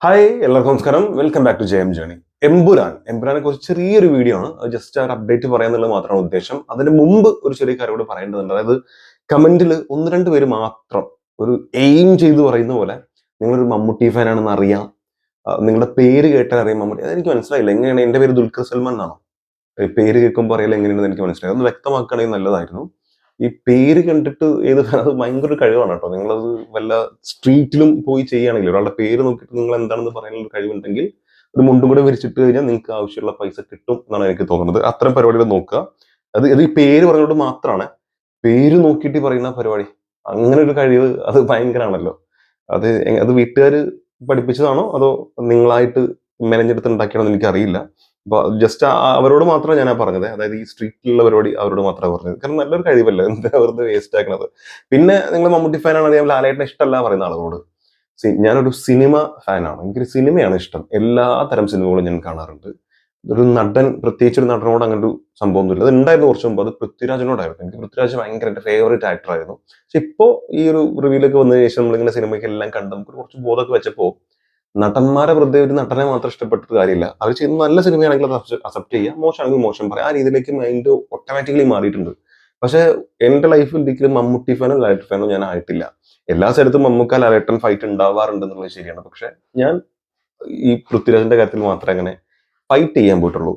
Hi എല്ലാവർക്കും നമസ്കാരം. Welcome back to ജയം ജേണി. എമ്പുരാനെ കുറിച്ച് ചെറിയൊരു വീഡിയോ ആണ്. ജസ്റ്റ് ഒരു അപ്ഡേറ്റ് പറയാന്നുള്ളത് മാത്രമാണ് ഉദ്ദേശം. അതിന് മുമ്പ് ഒരു ചെറിയ കാര്യം കൂടെ പറയേണ്ടതുണ്ട്. അതായത് കമന്റിൽ ഒന്ന് രണ്ട് പേര് മാത്രം ഒരു എയിം ചെയ്ത് പറയുന്ന പോലെ നിങ്ങളൊരു മമ്മൂട്ടി ഫാൻ ആണെന്ന് അറിയാം, നിങ്ങളുടെ പേര് കേട്ടാൽ അറിയാം മമ്മൂട്ടി. അതെനിക്ക് മനസ്സിലായില്ല. എങ്ങനെയാണ് എന്റെ പേര് ദുൽഖർ സൽമാൻ എന്നാണോ? പേര് കേൾക്കുമ്പോൾ അറിയില്ല എങ്ങനെയാണെന്ന് എനിക്ക് മനസ്സിലായി. ഒന്ന് വ്യക്തമാക്കുകയാണെങ്കിൽ നല്ലതായിരുന്നു. ഈ പേര് കണ്ടിട്ട് അത് ഭയങ്കര ഒരു കഴിവാണ് കേട്ടോ. നിങ്ങളത് വല്ല സ്ട്രീറ്റിലും പോയി ചെയ്യുകയാണെങ്കിൽ ഒരാളുടെ പേര് നോക്കിയിട്ട് നിങ്ങൾ എന്താണെന്ന് പറയാനുള്ള കഴിവുണ്ടെങ്കിൽ ഒരു മുണ്ടും കൂടെ വിരിച്ചിട്ട് കഴിഞ്ഞാൽ നിങ്ങൾക്ക് ആവശ്യമുള്ള പൈസ കിട്ടും എന്നാണ് എനിക്ക് തോന്നുന്നത്. അത്തരം പരിപാടികൾ നോക്കുക. ഇത് ഈ പേര് പറഞ്ഞുകൊണ്ട് മാത്രമാണ്. പേര് നോക്കിയിട്ട് പറയുന്ന പരിപാടി, അങ്ങനെ ഒരു കഴിവ് അത് ഭയങ്കരമാണല്ലോ. അത് വീട്ടുകാർ പഠിപ്പിച്ചതാണോ അതോ നിങ്ങളായിട്ട് മെനഞ്ഞെടുത്ത് ഉണ്ടാക്കിയാണോ എന്ന് എനിക്കറിയില്ല. അപ്പൊ ജസ്റ്റ് അവരോട് മാത്രമാണ് ഞാൻ പറഞ്ഞത്. അതായത് ഈ സ്ട്രീറ്റിലുള്ള പരിപാടി അവരോട് മാത്രമേ പറഞ്ഞത്. കാരണം നല്ലൊരു കഴിവല്ലേ, എന്തിനാ വെറുതെ വേസ്റ്റ് ആക്കണത്. പിന്നെ നിങ്ങൾ മമ്മൂട്ടി ഫാനാണ് അറിയാം, ലാലേട്ടനെ ഇഷ്ടമല്ല പറയുന്ന ആളുകളോട്, ഞാനൊരു സിനിമ ഫാനാണ്. എനിക്കൊരു സിനിമയാണ് ഇഷ്ടം. എല്ലാ തരം സിനിമകളും ഞാൻ കാണാറുണ്ട്. ഒരു നടൻ, പ്രത്യേകിച്ച് ഒരു നടനോട് അങ്ങനെ ഒരു സംഭവം ഒന്നുമില്ല. അത് ഉണ്ടായിരുന്നു കുറച്ച് മുമ്പ്. അത് പൃഥ്വിരാജിനോടായിരുന്നു. എനിക്ക് പൃഥ്വിരാജ് ഭയങ്കര എന്റെ ഫേവറേറ്റ് ആക്ടർ ആയിരുന്നു. പക്ഷെ ഇപ്പോ ഈ ഒരു റിവ്യൂലൊക്കെ വന്നതിന് ശേഷം നമ്മളിങ്ങനെ സിനിമയ്ക്കെല്ലാം കണ്ട് നമുക്ക് കുറച്ച് ബോധമൊക്കെ വെച്ചപ്പോ നടന്മാരെ വെറുതെ ഒരു നടനെ മാത്രം ഇഷ്ടപ്പെട്ടിട്ട് കാര്യമില്ല. അവർ ചെയ്യുന്ന നല്ല സിനിമയാണെങ്കിൽ അത് അക്സെപ്റ്റ് ചെയ്യുക, മോശമാണെങ്കിൽ മോശം പറയാം. ആ രീതിയിലേക്ക് മൈൻഡ് ഓട്ടോമാറ്റിക്കലി മാറിയിട്ടുണ്ട്. പക്ഷെ എന്റെ ലൈഫിൽ ഒരിക്കലും മമ്മൂട്ടി ഫാനോ ലാലേട്ടൻ ഫാനോ ഞാൻ ആയിട്ടില്ല. എല്ലാ സ്ഥലത്തും മമ്മൂക്ക ലാലേട്ടൻ ഫൈറ്റ് ഉണ്ടാവാറുണ്ട് എന്നുള്ളത് ശരിയാണ്. പക്ഷെ ഞാൻ ഈ പൃഥ്വിരാജിന്റെ കാര്യത്തിൽ മാത്രമേ അങ്ങനെ ഫൈറ്റ് ചെയ്യാൻ പോയിട്ടുള്ളൂ.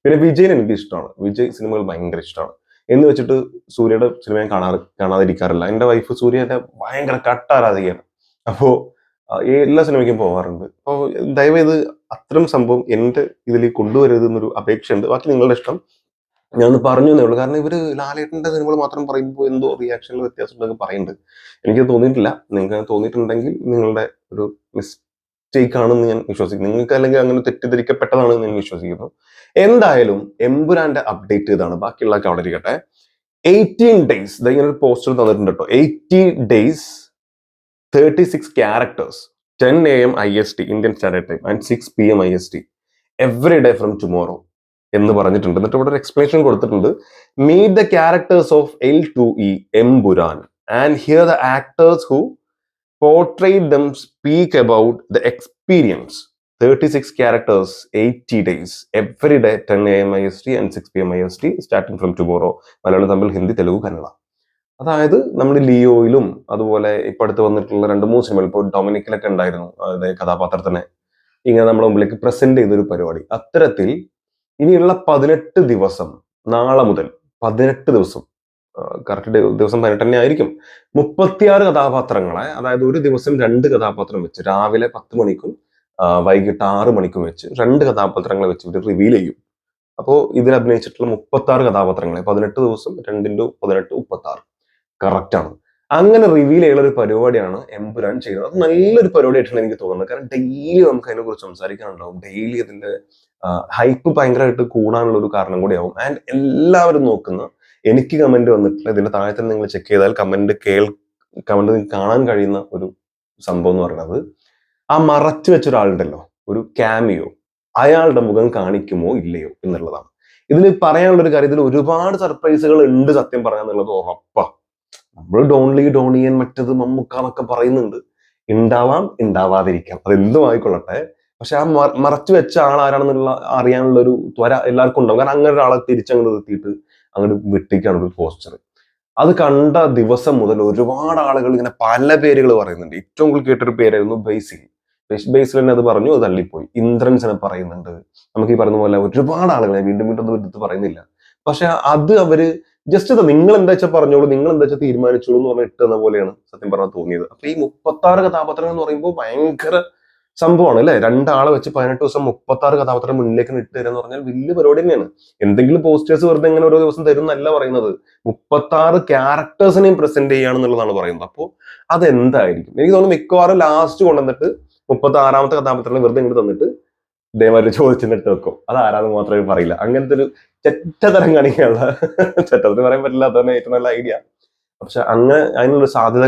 പിന്നെ വിജയൻ എനിക്ക് ഇഷ്ടമാണ്. വിജയ് സിനിമകൾ ഭയങ്കര ഇഷ്ടമാണ്. എന്ന് വെച്ചിട്ട് സൂര്യയുടെ സിനിമ ഞാൻ കാണാതിരിക്കാറില്ല. എന്റെ വൈഫ് സൂര്യന്റെ ഭയങ്കര കട്ട ആരാധികയാണ്. അപ്പോ എല്ലാ സിനിമയ്ക്കും പോകാറുണ്ട്. അപ്പോൾ ദയവേത് അത്തരം സംഭവം എന്റെ ഇതിൽ കൊണ്ടുവരരുത് എന്നൊരു അപേക്ഷയുണ്ട്. ബാക്കി നിങ്ങളുടെ ഇഷ്ടം. ഞാൻ ഒന്ന് പറഞ്ഞു എന്നേ ഉള്ളൂ. കാരണം ഇവര് ലാലേട്ടന്റെ സിനിമകൾ മാത്രം പറയുമ്പോൾ എന്തോ റിയാക്ഷനിൽ വ്യത്യാസം ഉണ്ടെന്ന് പറയുന്നുണ്ട്. എനിക്ക് തോന്നിയിട്ടില്ല. നിങ്ങൾക്ക് തോന്നിയിട്ടുണ്ടെങ്കിൽ നിങ്ങളുടെ ഒരു മിസ്റ്റേക്ക് ആണെന്ന് ഞാൻ വിശ്വസിക്കുന്നു. നിങ്ങൾക്ക് അല്ലെങ്കിൽ അങ്ങനെ തെറ്റിദ്ധരിക്കപ്പെട്ടതാണെന്ന് ഞാൻ വിശ്വസിക്കുന്നു. എന്തായാലും എമ്പുരാന്റെ അപ്ഡേറ്റ് ഇതാണ്. ബാക്കിയുള്ളതൊക്കെ അവിടെ ഇരിക്കട്ടെ. 18 ഡേയ്സ് ഇങ്ങനെ ഒരു പോസ്റ്റർ തന്നിട്ടുണ്ട് കേട്ടോ. 80 days, 36 characters, 10 a.m. IST Indian Standard Time and 6 p.m. IST every day from tomorrow എന്ന് പറഞ്ഞിട്ടുണ്ട്. എന്നിട്ട് ഇവിടെ ഒരു എക്സ്പ്ലനേഷൻ കൊടുത്തിട്ടുണ്ട്. Meet the characters of L2E Empuraan and hear the actors who portrayed them speak about the experience. 36 characters, 80 days, every day 10 a.m. IST and 6 p.m. IST starting from tomorrow. Malayalam, Tamil, Hindi, Telugu, Kannada. അതായത് നമ്മൾ ലിയോയിലും അതുപോലെ ഇപ്പൊ അടുത്ത് വന്നിട്ടുള്ള 2-3 സിനിമകൾ, ഇപ്പോൾ ഡൊമിനിക്കിലൊക്കെ ഉണ്ടായിരുന്നു അതായത് കഥാപാത്രത്തിനെ ഇങ്ങനെ നമ്മുടെ മുമ്പിലേക്ക് പ്രസന്റ് ചെയ്തൊരു പരിപാടി. അത്തരത്തിൽ ഇനിയുള്ള 18 ദിവസം, നാളെ മുതൽ 18 ദിവസം, കറക്റ്റ് ദിവസം 18 തന്നെ ആയിരിക്കും, 36 കഥാപാത്രങ്ങളെ, അതായത് ഒരു ദിവസം 2 കഥാപാത്രം വെച്ച്, രാവിലെ 10 മണിക്കും വൈകിട്ട് 6 മണിക്കും വെച്ച് 2 കഥാപാത്രങ്ങളെ വെച്ച് ഇവർ റിവീൽ ചെയ്യും. അപ്പോൾ ഇതിൽ അഭിനയിച്ചിട്ടുള്ള 36 കഥാപാത്രങ്ങളെ 18 ദിവസം 2 × 18 36 കറക്റ്റ് ആണ്. അങ്ങനെ റിവീൽ ചെയ്യുന്ന ഒരു പരിപാടിയാണ് എമ്പുരാൻ ചെയ്യുന്നത്. അത് നല്ലൊരു പരിപാടി ആയിട്ടാണ് എനിക്ക് തോന്നുന്നത്. കാരണം ഡെയിലി നമുക്ക് അതിനെ കുറിച്ച് സംസാരിക്കാനുണ്ടാവും. ഡെയിലി അതിന്റെ ഹൈപ്പ് ഭയങ്കരമായിട്ട് കൂടാനുള്ള ഒരു കാരണം കൂടിയാവും. ആൻഡ് എല്ലാവരും നോക്കുന്ന, എനിക്ക് കമന്റ് വന്നിട്ടില്ല, ഇതിന്റെ താഴെ തന്നെ നിങ്ങൾ ചെക്ക് ചെയ്താൽ കമന്റ് നിങ്ങൾക്ക് കാണാൻ കഴിയുന്ന ഒരു സംഭവം എന്ന് പറയുന്നത്, ആ മറച്ചു വെച്ച ഒരാളുണ്ടല്ലോ, ഒരു ക്യാമിയോ, അയാളുടെ മുഖം കാണിക്കുമോ ഇല്ലയോ എന്നുള്ളതാണ്. ഇതിൽ പറയാനുള്ള ഒരു കാര്യം, ഇതിൽ ഒരുപാട് സർപ്രൈസുകൾ ഉണ്ട് സത്യം പറയാന്നുള്ളത് ഉറപ്പാ. നമ്മൾ ഡോണിയൻ മറ്റത് മമ്മൂക്ക എന്നൊക്കെ പറയുന്നുണ്ട്. ഉണ്ടാവാം, ഉണ്ടാവാതിരിക്കാം, അതെന്തും ആയിക്കൊള്ളട്ടെ. പക്ഷെ ആ മറച്ചു വെച്ച ആൾ ആരാണെന്നുള്ള അറിയാനുള്ള ഒരു ത്വര എല്ലാവർക്കും ഉണ്ടാവും. കാരണം അങ്ങനെ ഒരാളെ തിരിച്ചങ്ങോട്ട് നിർത്തിയിട്ട് അങ്ങോട്ട് വിട്ടിക്കാണ് ഒരു പോസ്റ്റർ. അത് കണ്ട ദിവസം മുതൽ ഒരുപാട് ആളുകൾ ഇങ്ങനെ പല പേരുകൾ പറയുന്നുണ്ട്. ഏറ്റവും കൂടുതൽ കേട്ടൊരു പേരായിരുന്നു ബേസിൽ തന്നെ അത് പറഞ്ഞു, അത് തള്ളിപ്പോയി. ഇന്ദ്രൻസിനെ പറയുന്നുണ്ട്. നമുക്ക് ഈ പറയുന്ന പോലെ ഒരുപാട് ആളുകളെ വീണ്ടും വീണ്ടും അത് എടുത്ത് പറയുന്നില്ല. പക്ഷെ അത് അവര് ജസ്റ്റ് നിങ്ങൾ എന്താ വെച്ചാൽ പറഞ്ഞോളൂ, നിങ്ങൾ എന്താ വെച്ചാൽ തീരുമാനിച്ചോളൂ എന്ന് പറഞ്ഞ ഇട്ടുന്ന പോലെയാണ് സത്യം പറഞ്ഞാൽ തോന്നിയത്. അപ്പൊ ഈ 36 കഥാപാത്രങ്ങൾ എന്ന് പറയുമ്പോൾ ഭയങ്കര സംഭവമാണ് അല്ലെ. 2 ആളെ വെച്ച് 18 ദിവസം 36 കഥാപാത്രം മുന്നിലേക്ക് ഇട്ട് തരാന്ന് പറഞ്ഞാൽ വലിയ പരിപാടി തന്നെയാണ്. എന്തെങ്കിലും പോസ്റ്റേഴ്സ് വെറുതെ ഇങ്ങനെ ഓരോ ദിവസം തരും എന്നല്ല പറയുന്നത്. 36 ക്യാരക്ടേഴ്സിനെയും പ്രസന്റ് ചെയ്യാണെന്നുള്ളതാണ് പറയുന്നത്. അപ്പോൾ അതെന്തായിരിക്കും? എനിക്ക് തോന്നുന്നു മിക്കവാറും ലാസ്റ്റ് കൊണ്ടുവന്നിട്ട് 36ാമത്തെ കഥാപാത്രങ്ങൾ വെറുതെ ഇങ്ങോട്ട് തന്നിട്ട് ഇതേമാതിരി ചോദിച്ചിട്ട് വെക്കും. അത് ആരാന്ന് മാത്രമേ പറയില്ല. അങ്ങനത്തെ ഒരു ചെറ്റതരം കാണിക്കാനുള്ള, ചെറ്റത്തിന് പറയാൻ പറ്റില്ല, അതന്നെ ഏറ്റവും നല്ല ഐഡിയ. പക്ഷെ അങ്ങനെ അതിനുള്ള സാധ്യത